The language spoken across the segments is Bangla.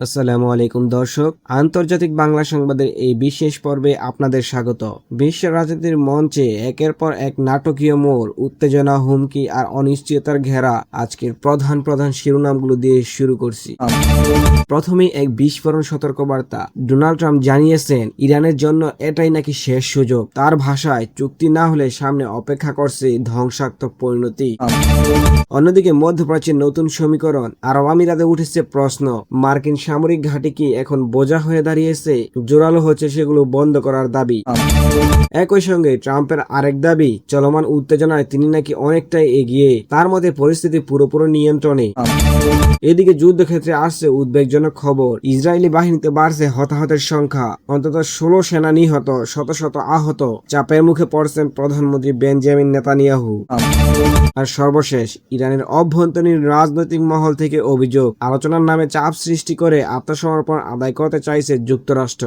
আসসালামু আলাইকুম দর্শক, আন্তর্জাতিক বাংলা সংবাদের এই বিশেষ পর্বে আপনাদের স্বাগত। বিশ্ব রাজনীতির মঞ্চে একের পর এক নাটকীয় মোড়, উত্তেজনা, হুমকি আর অনিশ্চয়তার ঘেরা আজকের প্রধান প্রধান শিরোনামগুলো দিয়ে শুরু করছি। প্রথমেই এক বিস্ফোরণ সতর্কবার্তা। ডোনাল্ড ট্রাম্প জানিয়েছেন ইরানের জন্য এটাই নাকি শেষ সুযোগ। তার ভাষায়, চুক্তি না হলে সামনে অপেক্ষা করছে ধ্বংসাত্মক পরিণতি। অন্যদিকে মধ্যপ্রাচ্যের নতুন সমীকরণ, আরব আমিরাতে উঠেছে প্রশ্ন, মার্কিন সামরিক ঘাঁটি কি এখন বোঝা হয়ে দাঁড়িয়েছে? জোরালো হচ্ছে সেগুলো বন্ধ করার দাবি। একই সঙ্গে ট্রাম্পের আরেক দাবি, চলমান উত্তেজনায় তিনি নাকি অনেকটাই এগিয়ে, তার মতে পরিস্থিতি পুরোপুরি নিয়ন্ত্রণে। এদিকে যুদ্ধক্ষেত্রে আসছে উদ্বেগজনক খবর, ইসরায়েলি বাহিনীতে বাড়ছে হতাহতের সংখ্যা, অন্তত 16 সেনা নিহত, শত শত আহত। চাপের মুখে পড়ছেন প্রধানমন্ত্রী বেঞ্জামিন নেতানিয়াহু। আর সর্বশেষ, ইরানের অভ্যন্তরীণ রাজনৈতিক মহল থেকে অভিযোগ, আলোচনার নামে চাপ সৃষ্টি করে আত্মসমর্পণ আদায় করতে চাইছে যুক্তরাষ্ট্র।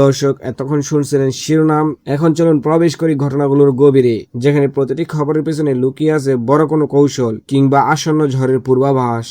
দর্শক, এতক্ষণ শুনছিলেন শিরোনাম। এখন চলুন প্রবেশ করি ঘটনাগুলোর গভীরে, যেখানে প্রতিটি খবরের পেছনে লুকিয়ে আছে বড় কোনো কৌশল কিংবা আসন্ন ঝড়ের পূর্বাভাস।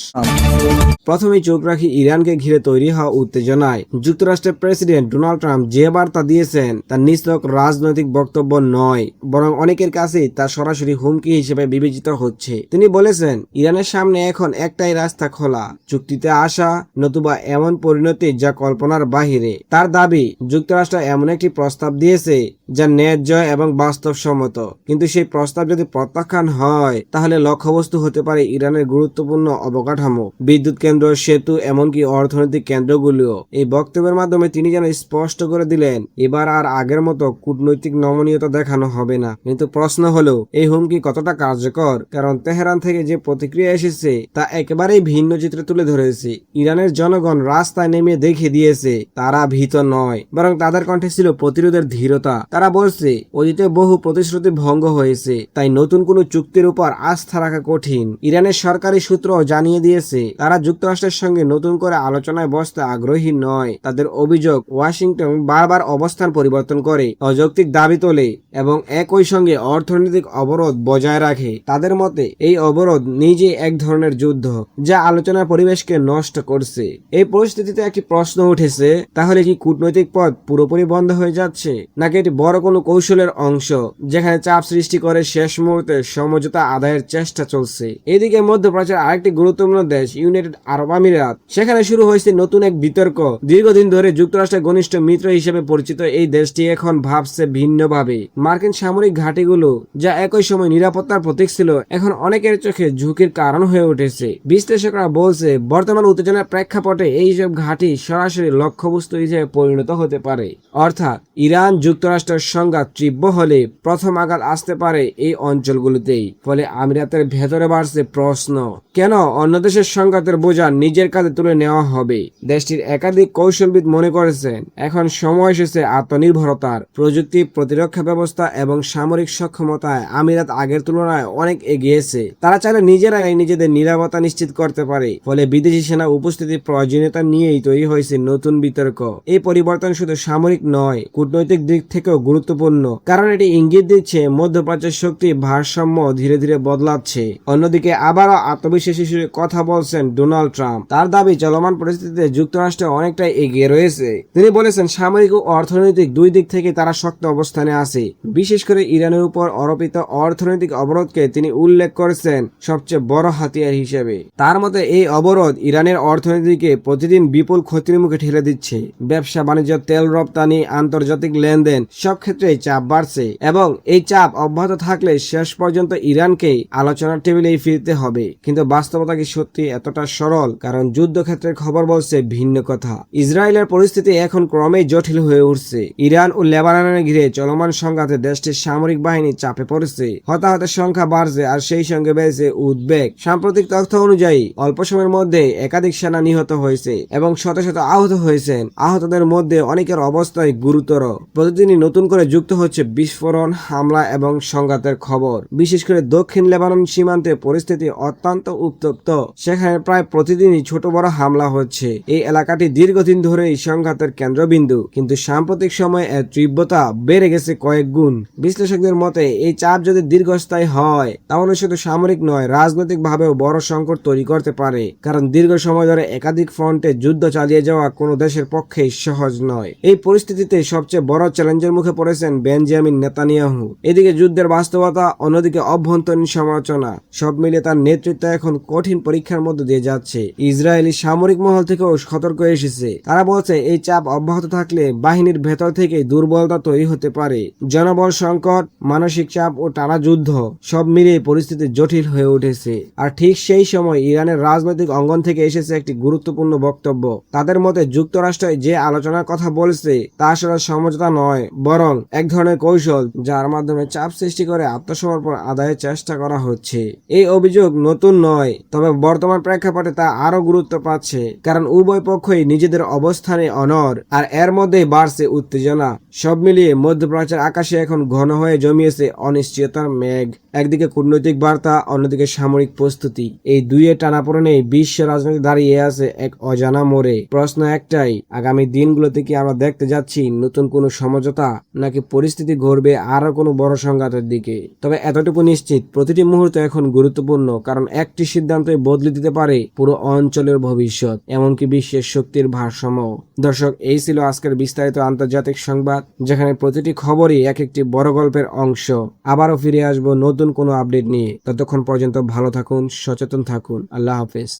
প্রথমেই চোখ রাখি ইরানকে ঘিরে তৈরি হওয়া উত্তেজনায়। যুক্তরাষ্ট্রের প্রেসিডেন্ট ডোনাল্ড ট্রাম্প যে বার্তা দিয়েছেন তা নিছক রাজনৈতিক বক্তব্য নয়, বরং অনেকের কাছেই তা সরাসরি হুমকি হিসেবে বিবেচিত হচ্ছে। তিনি বলেছেন, ইরানের সামনে এখন একটাই রাস্তা খোলা, চুক্তিতে আসা, নতুবা এমন পরিণতি যা কল্পনার বাহিরে। তার দাবি, যুক্তরাষ্ট্র এমন একটি প্রস্তাব দিয়েছে যা ন্যায্য এবং বাস্তবসম্মত, কিন্তু সেই প্রস্তাব যদি প্রত্যাখ্যান হয় তাহলে লক্ষ্যবস্তু হতে পারে ইরানের গুরুত্বপূর্ণ অবকাঠামো, বিদ্যুৎ কেন্দ্র, সেতু, এমনকি অর্থনৈতিক কেন্দ্রগুলিও। এই বক্তব্যের মাধ্যমে তিনি যেন স্পষ্ট করে দিলেন, এবার আর আগের মতো কূটনৈতিক নমনীয়তা দেখানো হবে না। কিন্তু প্রশ্ন হলো, এই হুমকি কতটা কার্যকর? কারণ তেহরান থেকে যে প্রতিক্রিয়া এসেছে তা একেবারেই ভিন্ন চিত্র তুলে ধরেছে। ইরানের জনগণ রাস্তায় নেমে দেখে দিয়েছে তারা ভীত নয়, বরং তাদের কণ্ঠে ছিল প্রতিরোধের ধীরতা। তারা বলছে, অতীতে বহু প্রতিশ্রুতি ভঙ্গ হয়েছে, তাই নতুন কোনো চুক্তির উপর আস্থা রাখা কঠিন। ইরানের সরকারি সূত্র জানিয়ে দিয়েছে তারা যুক্তরাষ্ট্রের সঙ্গে নতুন করে আলোচনায় বসতে আগ্রহী নয়। তাদের অভিযোগ, ওয়াশিংটন বারবার অবস্থান পরিবর্তন করে, অযৌক্তিক দাবি তোলে এবং একই সঙ্গে অর্থনৈতিক অবরোধ বজায় রাখে। তাদের মতে এই অবরোধ নিজে এক ধরনের যুদ্ধ, যা আলোচনার পরিবেশকে নষ্ট করছে। এই পরিস্থিতিতে একটি প্রশ্ন উঠেছে, তাহলে কি কূটনৈতিক পথ পুরোপুরি বন্ধ হয়ে যাচ্ছে, নাকি এটি বড় কোনো কৌশলের অংশ যেখানে চাপ সৃষ্টি করে শেষ মুহূর্তে সমঝোতা আদায়ের চেষ্টা চলছে? এদিকে মধ্যপ্রাচ্যের আরেকটি গুরুত্বপূর্ণ দেশ ইউনাইটেড আরব আমিরাত, সেখানে শুরু হয়েছে নতুন এক বিতর্ক। দীর্ঘদিন ধরে যুক্তরাষ্ট্রের ঘনিষ্ঠ মিত্র হিসেবে পরিচিত এই দেশটি এখন ভাবছে ভিন্নভাবে। মার্কিন সামরিক ঘাঁটিগুলো, যা একই সময় নিরাপত্তার প্রতীক ছিল, এখন অনেকের চোখে ঝুঁকির কারণ হয়ে উঠেছে। বিশ্লেষকরা বলছে, বর্তমান উত্তেজনার প্রেক্ষাপটে এইসব ঘাঁটি সরাসরি লক্ষ্যবস্তু হিসেবে পরিণত হতে পারে। অর্থাৎ ইরান যুক্তরাষ্ট্রের সংঘাত তীব্র হলে প্রথম আঘাত আসতে পারে এই অঞ্চলগুলোতেই। ফলে আমিরাতের ভেতরে বাড়ছে প্রশ্ন, কেন অন্য দেশের সংঘাতের বোঝা নিজের কাঁধে তুলে নেওয়া হবে? দেশটির একাধিক কৌশলবিদ মনে করেছেন, এখন সময় এসেছে আত্মনির্ভরতার। প্রযুক্তি, প্রতিরক্ষা ব্যবস্থা এবং সামরিক সক্ষমতায় আমিরাত আগের তুলনায় অনেক এগিয়েছে। তারা চাইলে নিজেরাই নিজেদের নিরাপত্তা নিশ্চিত করতে পারে। ফলে বিদেশি সেনা উপস্থিতির প্রয়োজনীয়তা নিয়েই তৈরি হয়েছে নতুন বিতর্ক। এই পরিবর্তন শুধু সামরিক নয়, কূটনৈতিক দিক থেকেও গুরুত্বপূর্ণ, কারণ এটি ইঙ্গিত দিচ্ছে মধ্যপ্রাচ্যের শক্তি ভারসাম্য ধীরে ধীরে বদলাচ্ছে। অন্যদিকে আবারও আত্মবিশ্বাসী হিসেবে কথা বলছেন ডোনাল্ড ট্রাম্প। তার দাবি, চলমান পরিস্থিতিতে যুক্তরাষ্ট্র অনেকটাই এগিয়ে রয়েছে। তিনি বলেছেন, সামরিক ও অর্থনৈতিক দুই দিক থেকে তারা শক্ত অবস্থানে আছে। বিশেষ করে ইরানের উপর আরোপিত অর্থনৈতিক অবরোধকে তিনি উল্লেখ করেছেন সবচেয়ে বড় হাতিয়ার হিসেবে। তার মতে এই অবরোধ ইরানের অর্থনীতিকে প্রতিদিন বিপুল ক্ষতির মুখে ঠেলে দিচ্ছে। ব্যবসা বাণিজ্য, তেল রপ্তানি, আন্তর্জাতিক লেনদেন, সব ক্ষেত্রেই চাপ বাড়ছে এবং এই চাপ অব্যাহত থাকলে শেষ পর্যন্ত ইরানকে আলোচনার টেবিলেই ফিরতে হবে। কিন্তু বাস্তবতা কি সত্যি এতটা সরল? কারণ যুদ্ধক্ষেত্রের খবর বলছে ভিন্ন কথা। ইসরায়েলের পরিস্থিতি এখন ক্রমেই জটিল হয়ে উঠছে। ইরান ও লেবাননের ঘিরে চলমান সংঘাতে দেশটির সামরিক বাহিনী চাপে পড়েছে, হতাহতের সংখ্যা বাড়ছে আর সেই সঙ্গে বেড়েছে উদ্বেগ। সাম্প্রতিক তথ্য অনুযায়ী অল্প সময়ের মধ্যে একাধিক সেনা নিহত হয়েছে এবং শত শত আহত হয়েছেন। আহতদের মধ্যে অনেকের অবস্থায় গুরুতর। প্রতিদিনই নতুন করে যুক্ত হচ্ছে বিস্ফোরণ, হামলা এবং সংঘাতের খবর। বিশেষ করে দক্ষিণ লেবানন সীমান্তে পরিস্থিতি অত্যন্ত উত্তপ্ত। সেখানে প্রায় প্রতিদিনই ছোট বড় হামলা হচ্ছে। এই এলাকাটি দীর্ঘদিন ধরেই সংঘাতের কেন্দ্রবিন্দু, কিন্তু সাম্প্রতিক সময়ে এর তীব্রতা বেড়ে গেছে কয়েক গুণ। বিশ্লেষকদের মতে এই চাপ যদি দীর্ঘস্থায়ী হয় তাহলে শুধু সামরিক নয়, রাজনৈতিক ভাবেও বড় সংকট তৈরি করতে পারে। কারণ দীর্ঘ সময় ধরে একাধিক ফ্রন্টে যুদ্ধ চালিয়ে যাওয়া কোনো দেশের পক্ষেই সহজ নয়। এই পরিস্থিতিতে সবচেয়ে বড় চ্যালেঞ্জের মুখে পড়েছেন বেঞ্জামিন নেতানিয়াহু। এদিকে যুদ্ধের বাস্তবতা, অন্যদিকে অভ্যন্তরীণ সমালোচনা, সব মিলিয়ে তার নেতৃত্ব এখন কঠিন পরীক্ষার মধ্যে দিয়ে যাচ্ছে। ইসরায়েলি সামরিক মহল থেকেও সতর্ক এসেছে। তারা বলছে এই চাপ অব্যাহত থাকলে বাহিনীর ভেতর থেকে দুর্বলতা তৈরি হতে পারে। জনবল সংকট, মানসিক চাপ ও টানা যুদ্ধ সব মিলিয়ে পরিস্থিতি জটিল হয়ে উঠেছে। আর ঠিক সেই সময় ইরানের রাজনৈতিক অঙ্গন থেকে এসেছে একটি গুরুত্বপূর্ণ বক্তব্য। তাদের মতে যুক্তরাষ্ট্র যে আলোচনার কথা বলছে তা আসলে সমঝোতা নয়, বরং এক ধরনের কৌশল, যার মাধ্যমে চাপ সৃষ্টি করে আত্মসমর্পণ আদায়ের চেষ্টা করা হচ্ছে। এই অভিযোগ নতুন নয়, তবে বর্তমান প্রেক্ষাপটে তা আরো গুরুত্ব পাচ্ছে, কারণ উভয় পক্ষই নিজেদের অবস্থানে অনড় আর এর মধ্যেই বাড়ছে উত্তেজনা। সব মিলিয়ে মধ্যপ্রাচ্যের আকাশে এখন ঘন হয়ে জমিয়েছে অনিশ্চয়তার মেঘ। একদিকে কূটনৈতিক বার্তা, অন্যদিকে সামরিক প্রস্তুতি। এই দুইয়ের টানাপোড়েনেই বিশ্ব রাজনীতি দাঁড়িয়ে আছে এক অজানা মোড়ে। প্রশ্ন একটাই, আগামী দিনগুলোতে কি আমরা দেখতে যাচ্ছি নতুন কোনো সমঝোতা, নাকি পরিস্থিতি ঘুরবে আরো কোনো বড় সংঘাতের দিকে? তবে এতটুকু নিশ্চিত, প্রতিটি মুহূর্ত এখন গুরুত্বপূর্ণ, কারণ একটি সিদ্ধান্তই বদলে দিতে পারে পুরো অঞ্চলের ভবিষ্যৎ, এমনকি বিশ্বের শক্তির ভারসাম্য। দর্শক, এই ছিল আজকের বিস্তারিত আন্তর্জাতিক সংবাদ, যেখানে প্রতিটি খবরই এক একটি বড় গল্পের অংশ। আবারও ফিরে আসবো নতুন কোনো আপডেট নিয়ে। ততক্ষণ পর্যন্ত ভালো থাকুন, সচেতন থাকুন। আল্লাহ হাফেজ।